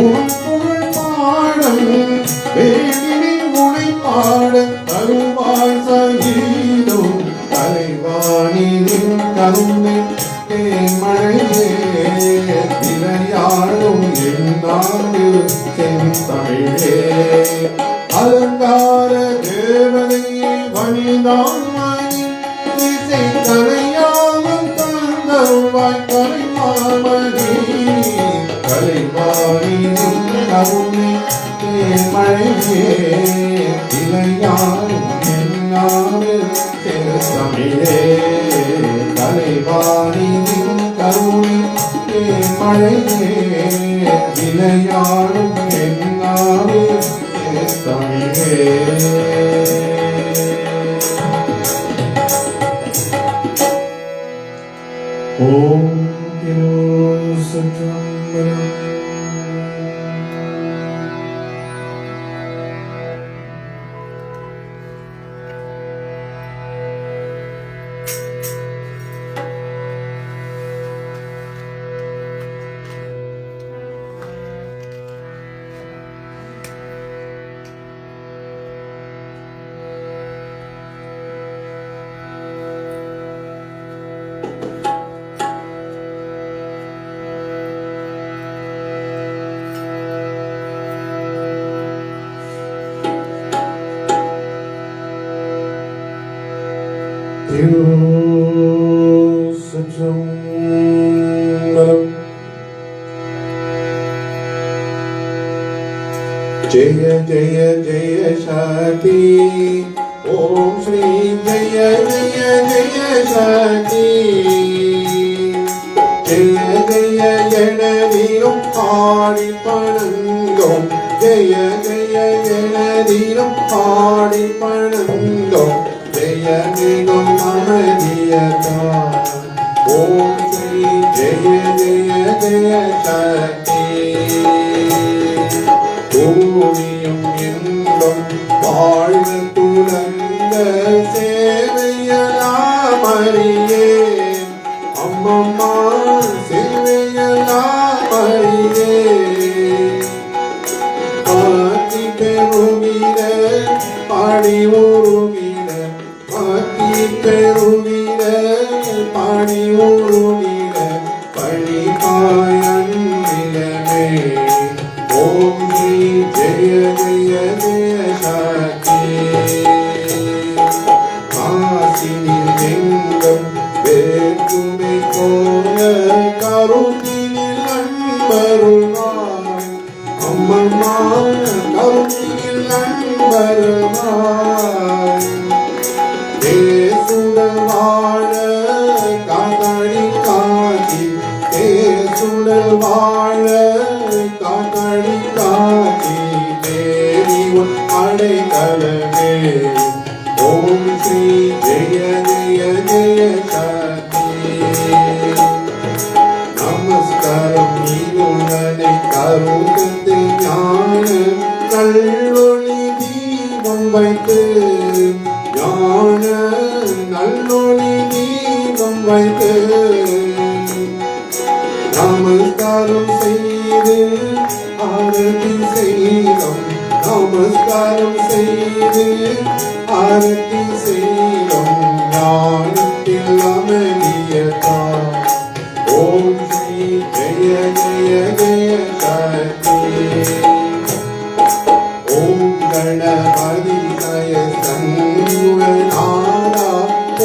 உள்புகழ் பாடம் வேலினி உனை பாட தருவாய் சங்கீதம் தலைவாணியின் கருணை தேன்மழையே விளையாடும் என்னாடு செந்தமிழே அலங்கார தேவதையே வனிதாமணி இசை கலையாவும் தந்தருவாய் கலைமாமணி கலைவாணியின் கருணை தேன்மழையே விளையாடும் என்னாடு செந்தமிழே கலைவாணியின் கருணை தேன்மழையே விளையாடும் என்னாடு தமிழே. ஓம் திருச்சிற்றம்பலம். திருச்சிற்றம்பலம். ஜெய ஜெய ஜெய சக்தி ஓம் ஸ்ரீ ஜெய ஜெய ஜெய சக்தி ஜெய ஜெய எனதிலும் பாடி பணந்தோம் ஜெய ஜெய எனதிலும் பாடி பணந்தோம் ஜெய மிகும் அமைதியதாம் ஓம் ஸ்ரீ ஜெய ஜெய ஜெய சக்தி பூமியும் இன்பம் வாழ்க துறந்த சேவையெல்லாம் அறியே அம்மம்மா சேவையெல்லாம் அறியே ஆத்தி பெருகிற பாடி உருகிற ஆத்தி பெருகிற பாடி உருகிற பழிபாயன் நிலமே ஓம் ஸ்ரீ ஜெய ஜெய ஜெய சக்தி காசினில் எங்கும் வேற்றுமை போல கருத்தினில் அன்பருமாய் அம்மம்மா கருத்தினில் அன்பருமாய் தேசுடல் வாழ காதடி காட்சி தேசுடல் வாழ காதடி காட்சி தேவி உன் அடைக்கலமே ஓம் ஸ்ரீ ஜெய ஜெய ஜெய சக்தி நமஸ்காரம் நீருடனை கருத்து ஞான நல்லொளி தீபம் வைத்து ஞான நல்லொளி தீபம் வைத்து நமஸ்காரம் செய்து ஆரதி செய்தோம் நமஸ்காரம் செய்து ஆரதி செய்தோம் ஞானத்தில் அமைதியதா ஓம் ஸ்ரீ ஜெய ஜெய ஜெய சக்தி ஓம் கணபதி ஜய சண்முகநாதா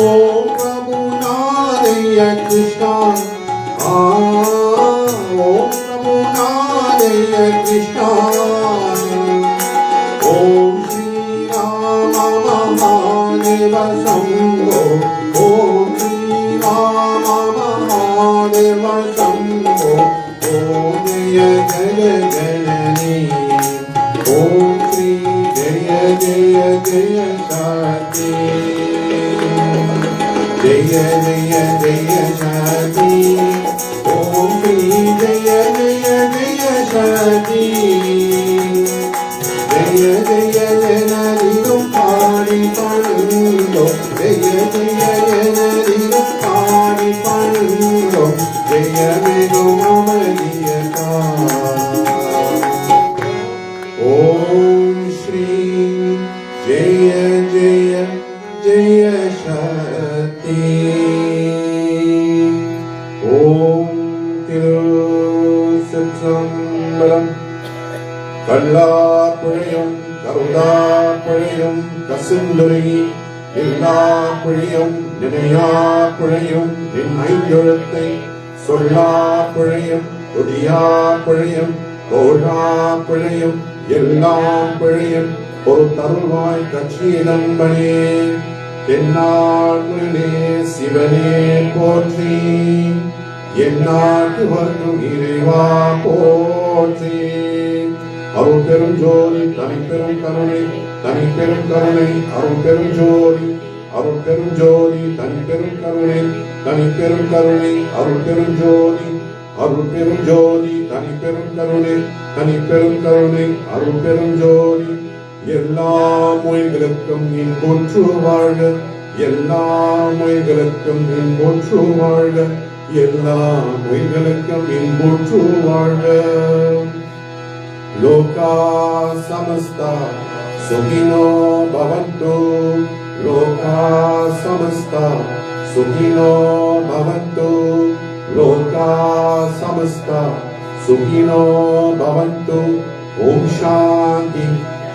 ஓம் பிரபுநாதய கிருஷ்ணா ஓம் பிரபுநாதய கிருஷ்ணா ஓம் ஸ்ரீ ராம மகாதேவ சம்போ ஓம் ஸ்ரீ ராம மகாதேவ சம்போ ஓம் ஜய ஜய ஜனனி ஓம் ஸ்ரீ ஜய ஜய ஜய சக்தி ஜய ஜய ஜய சக்தி ஓம் ஸ்ரீ ஜய ஜய ஜய சக்தி ஜய ஜய ஜனனிலும் பாடி பணந்தோம் ஜெயமிகும் அமைதியதாம். ஓம் ஸ்ரீ ஜெய ஜெய ஜெய சக்தி. ஓம் திருச்சிற்றம்பலம். கல்லாப்புழையும் கருடாப்புழையும் கசுந்தரி எல்லாப்புழையும் நினையாப்புழையும் நின் ஐந்தெழுத்தை சொல்லாப்புழையும் துதியாப்புழையும் தோழாப்புழையும் எல்லாம் பிழையும் ஒரு தருவாய் கட்சியிலம்பனே தென்னாடுனே சிவனே போற்றி. எந்நாட்டு வர்க்கும் இறைவா போற்றி. அருள் பெரும் ஜோதி தனிப்பெரும் கருணை தனிப்பெரும் கருணை அருள் பெரும் ஜோதி அருள் பெரும் ஜோதி தனிப்பெரும் கருணை தனிப்பெரும் கருணை அருள் பெரும் ஜோதி அருள் பெரும் ஜோதி தனிப்பெரும் கருணை தனிப்பெரும் கருணை அருள் பெரும் ஜோதி. எல்லா மொழிகளுக்கும் நின் போற்று வாழ்க. எல்லா மொழிகளுக்கும் நின் போற்று வாழ்க. எல்லா மொழிகளுக்கும் நின் போற்று வாழ்க. லோகா சமஸ்தா சுகினோ பவந்து. லோகா சமஸ்தா சுகினோ பவந்து. லோகா சமஸ்தா சுகினோ பவந்து. ஓம் சாந்தி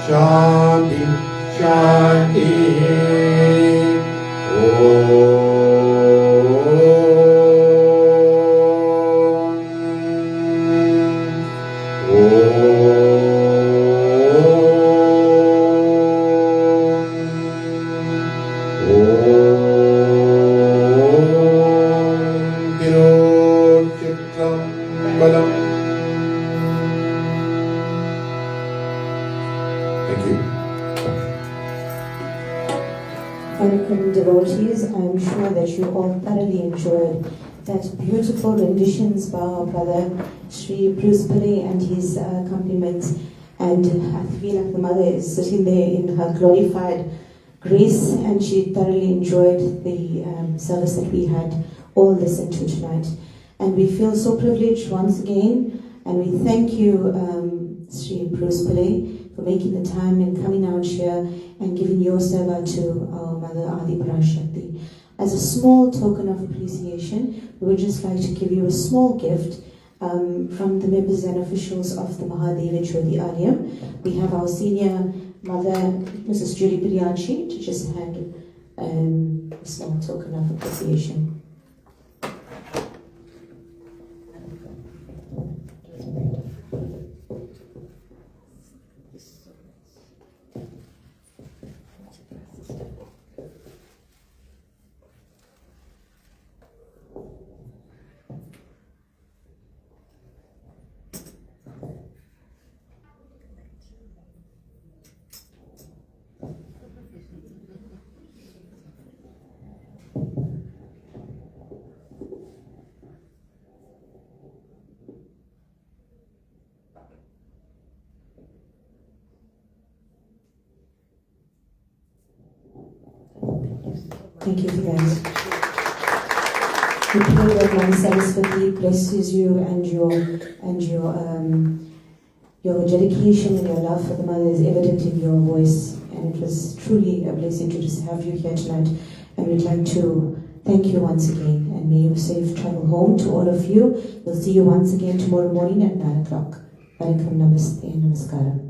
சாந்தி சாந்தி. Thank you. Welcome, devotees. I am sure that you all thoroughly enjoyed that beautiful renditions by our brother Sri Bruce Pillai and his accompaniment. And I feel like the mother is sitting there in her glorified grace, and she thoroughly enjoyed the service that we had all listened to tonight. And we feel so privileged once again, and we thank you, Sri Bruce Pillai, for making the time and coming out here and giving your seva to our Mother Adi Parashakti. As a small token of appreciation, we would just like to give you a small gift from the members and officials of the Mahadevi Jyoti Alayam. We have our senior mother, Mrs. Judy Priyachi, to just hand a small token of appreciation. Thank you for that. We pray that Mother Saraswati blesses you and your dedication and your love for the Mother is evident in your voice. And it was truly a blessing to just have you here tonight. And we'd like to thank you once again. And may you safe travel home to all of you. We'll see you once again tomorrow morning at 9 o'clock. Vanakkam, namaste, namaskaram.